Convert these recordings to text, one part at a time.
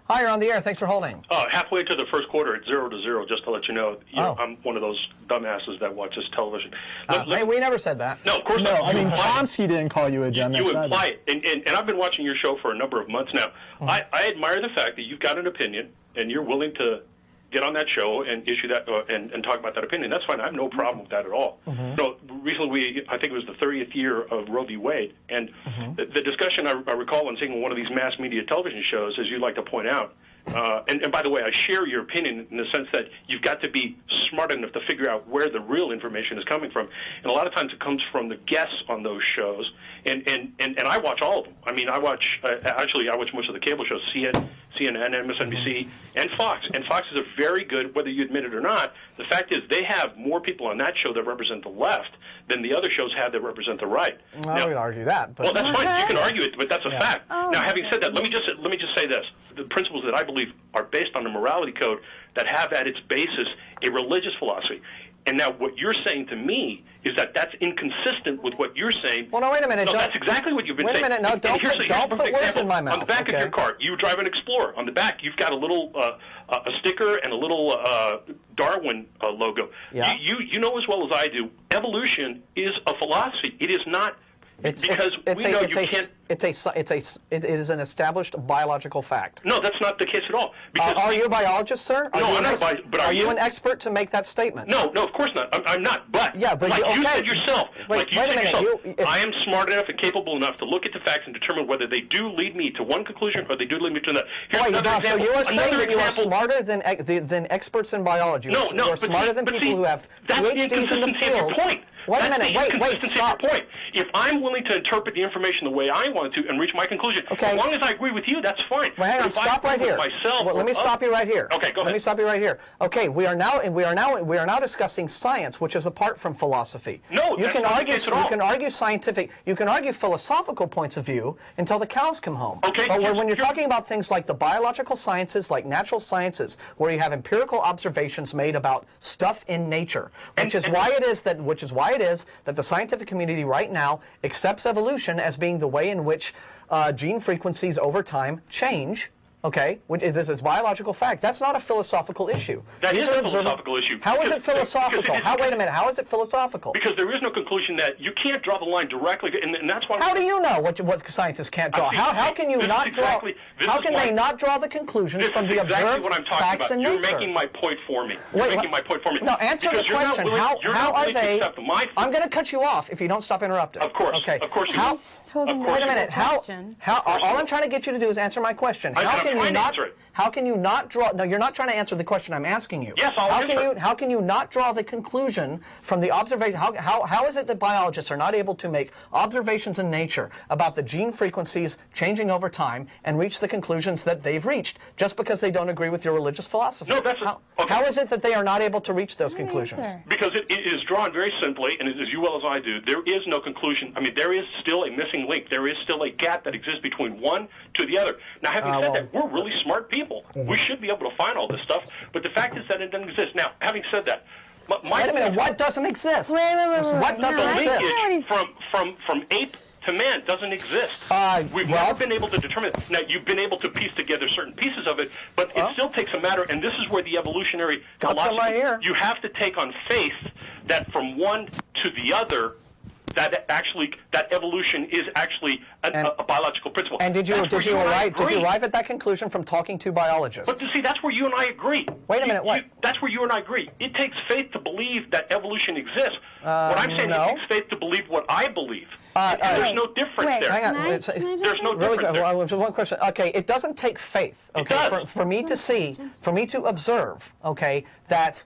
Hi, you're on the air. Thanks for holding. Halfway to the first quarter, it's 0-0, just to let you know. I'm one of those dumbasses that watches television. Hey, we never said that. No, of course not. I mean, Chomsky didn't call you a dumbass. You imply it. And I've been watching your show for a number of months now. I admire the fact that you've got an opinion, and you're willing to get on that show and issue that and talk about that opinion. That's fine. I have no problem with that at all. So recently, I think it was the 30th year of Roe v. Wade, and the discussion I recall when seeing one of these mass media television shows, as you like to point out, and by the way, I share your opinion in the sense that you've got to be smart enough to figure out where the real information is coming from. And a lot of times it comes from the guests on those shows. And I watch all of them. I mean, I watch most of the cable shows, CNN, MSNBC, and Fox. And Fox is a very good, whether you admit it or not, the fact is they have more people on that show that represent the left than the other shows have that represent the right. Well, I would argue that. But well, that's fine. You can argue it, but that's a fact. Now, having said that, let me just say this. The principles that I believe are based on a morality code that have at its basis a religious philosophy. And now what you're saying to me is that that's inconsistent with what you're saying. Well, no, wait a minute. No, that's exactly what you've been saying. Wait a minute. No, don't put words in my mouth. On the back of your car, you drive an Explorer. On the back, you've got a little a sticker and a little Darwin logo. Yeah. You know as well as I do, evolution is a philosophy. It is not It is an established biological fact. No, that's not the case at all. Are you a biologist, sir? No, I'm not a biologist. But are you an expert to make that statement? No, of course not. I'm not. But yeah, but you said yourself, wait a minute. I am smart enough and capable enough to look at the facts and determine whether they do lead me to one conclusion or they do lead me to another. Here's another example. So you are saying that you are smarter than experts in biology. No, you are smarter than people who have PhDs in the field. Wait a minute. Wait, stop. Point. If I'm willing to interpret the information the way I want to and reach my conclusion, as long as I agree with you, that's fine. Well, hang on, stop right here. Let me stop you right here. Okay, go ahead. Let me stop you right here. Okay, we are now discussing science, which is apart from philosophy. No, you can argue scientific, you can argue philosophical points of view until the cows come home. Okay. But when you're talking about things like the biological sciences, like natural sciences, where you have empirical observations made about stuff in nature, which is why it is that the scientific community right now accepts evolution as being the way in which gene frequencies over time change. Okay, this is biological fact. That's not a philosophical issue. That is a philosophical issue. How is it philosophical? Wait a minute. How is it philosophical? Because there is no conclusion that you can't draw the line directly, and that's why. How do you know what scientists can't draw? How can you not draw? How can they not draw the conclusions from the observed facts in nature? You're making my point for me. No, answer the question. How are they? I'm going to cut you off if you don't stop interrupting. Of course. Okay. Of course. Wait a minute. All I'm trying to get you to do is answer my question. How can you not draw? No, you're not trying to answer the question I'm asking you. Yes, I'll answer. How can you not draw the conclusion from the observation? How is it that biologists are not able to make observations in nature about the gene frequencies changing over time and reach the conclusions that they've reached just because they don't agree with your religious philosophy? No, how is it that they are not able to reach those conclusions? Because it is drawn very simply, and as you well as I do, there is no conclusion. I mean, there is still a missing link. There is still a gap that exists between one to the other. Now, having said that, we're really smart people. We should be able to find all this stuff, but the fact is that it doesn't exist. Now, having said that, wait a minute, what doesn't exist? What doesn't exist? The linkage from ape to man doesn't exist. We've never been able to determine it. Now, you've been able to piece together certain pieces of it, but it still takes a matter, and this is where the evolutionary philosophy, you have to take on faith that from one to the other, that evolution is actually a biological principle. And did you arrive at that conclusion from talking to biologists? But see, that's where you and I agree. Wait a minute, what? That's where you and I agree. It takes faith to believe that evolution exists. What I'm saying is it takes faith to believe what I believe. There's no difference there. Hang on. There's no really difference there. Just one question. Okay, it doesn't take faith. Okay, for me to observe. Okay, that.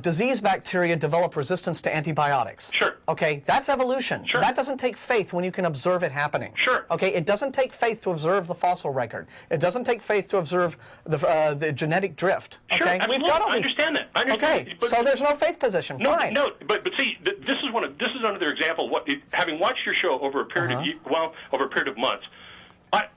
Disease bacteria develop resistance to antibiotics. Sure. Okay, that's evolution. Sure. That doesn't take faith when you can observe it happening. Sure. Okay, it doesn't take faith to observe the fossil record. It doesn't take faith to observe the genetic drift. Sure, okay, absolutely. I understand that. I understand. Okay, so there's no faith position. Fine. No, but see, this is another example. Having watched your show over a period of months.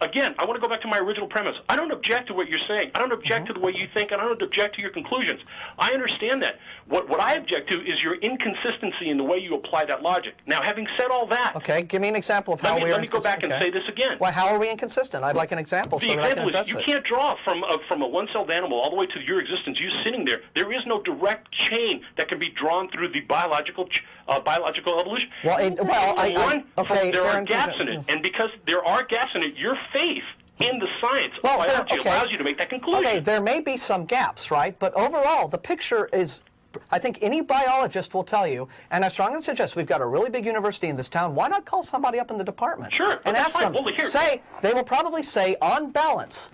Again, I want to go back to my original premise. I don't object to what you're saying. I don't object to the way you think, and I don't object to your conclusions. I understand that. What I object to is your inconsistency in the way you apply that logic. Now, having said all that... Okay, give me an example of how we are Let me go back and say this again. Well, how are we inconsistent? I'd like an example so that I can address it. You can't draw from a one-celled animal all the way to your existence, you sitting there. There is no direct chain that can be drawn through the biological evolution. Well, there are gaps in it, and because there are gaps in it, your faith in the science of biology allows you to make that conclusion. Okay, there may be some gaps, right? But overall, the picture is, I think any biologist will tell you, and I strongly suggest we've got a really big university in this town. Why not call somebody up in the department? Sure, and ask them. Well, they will probably say, on balance,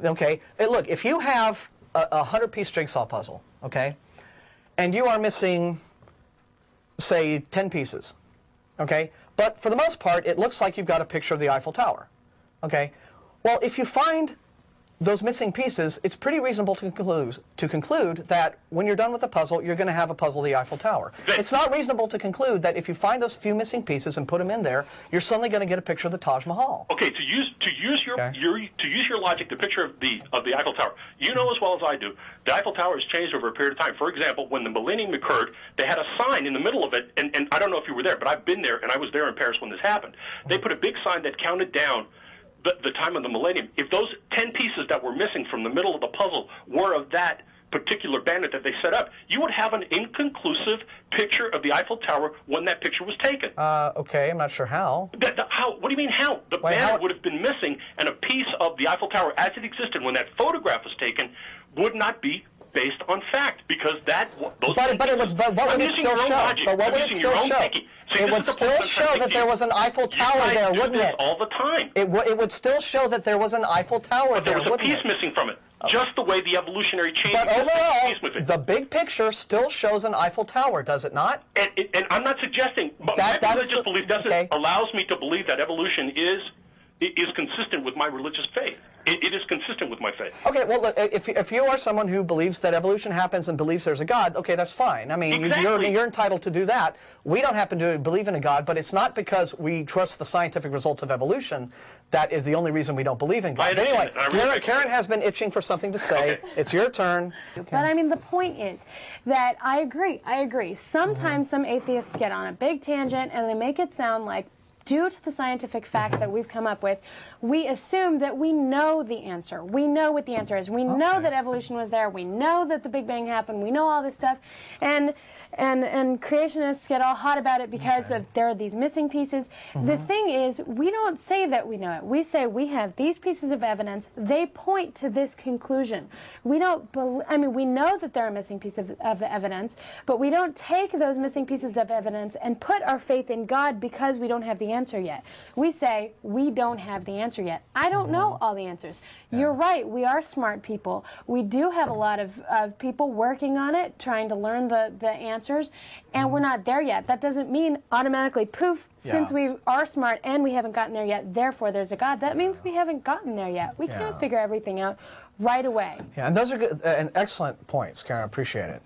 okay, hey, look, if you have a 100-piece jigsaw puzzle, okay, and you are missing, say, 10 pieces, okay, but for the most part, it looks like you've got a picture of the Eiffel Tower, okay. Well, if you find those missing pieces, it's pretty reasonable to conclude that when you're done with the puzzle, you're going to have a puzzle of the Eiffel Tower. It's not reasonable to conclude that if you find those few missing pieces and put them in there, you're suddenly going to get a picture of the Taj Mahal. Okay, to use your logic, the picture of the Eiffel Tower, you know as well as I do, the Eiffel Tower has changed over a period of time. For example, when the millennium occurred, they had a sign in the middle of it, and I don't know if you were there, but I've been there, and I was there in Paris when this happened. They put a big sign that counted down the time of the millennium. If those 10 pieces that were missing from the middle of the puzzle were of that particular bandit that they set up, you would have an inconclusive picture of the Eiffel Tower when that picture was taken. Okay, I'm not sure how. How? What do you mean how? The bandit would have been missing, and a piece of the Eiffel Tower as it existed when that photograph was taken would not be based on fact, because what would it still show? It would still show that there was an Eiffel Tower there, wouldn't it? All the time. It would still show that there was an Eiffel Tower there, wouldn't it? There was a piece missing from it, just the way the evolutionary chain. But overall, the big picture still shows an Eiffel Tower, does it not? And I'm not suggesting, but my religious belief allows me to believe that evolution is consistent with my religious faith. It is consistent with my faith. Okay, well, look, if you are someone who believes that evolution happens and believes there's a God, okay, that's fine. I mean, you're entitled to do that. We don't happen to believe in a God, but it's not because we trust the scientific results of evolution that is the only reason we don't believe in God. But anyway, Karen has been itching for something to say. Okay. It's your turn. Okay. But I mean, the point is that I agree. Sometimes some atheists get on a big tangent and they make it sound like, due to the scientific facts that we've come up with, we assume that we know the answer. We know what the answer is. We know that evolution was there. We know that the Big Bang happened. We know all this stuff. And creationists get all hot about it because there are these missing pieces. The thing is, we don't say that we know it. We say we have these pieces of evidence. They point to this conclusion. We don't. We know that there are missing pieces of evidence, but we don't take those missing pieces of evidence and put our faith in God because we don't have the answer yet. We say we don't have the answer yet. I don't know all the answers. You're right. We are smart people. We do have a lot of people working on it, trying to learn the answers. And we're not there yet. That doesn't mean automatically, poof, since we are smart and we haven't gotten there yet, therefore there's a God. That means we haven't gotten there yet. We can't figure everything out right away. Yeah, and those are good and excellent points, Karen. I appreciate it.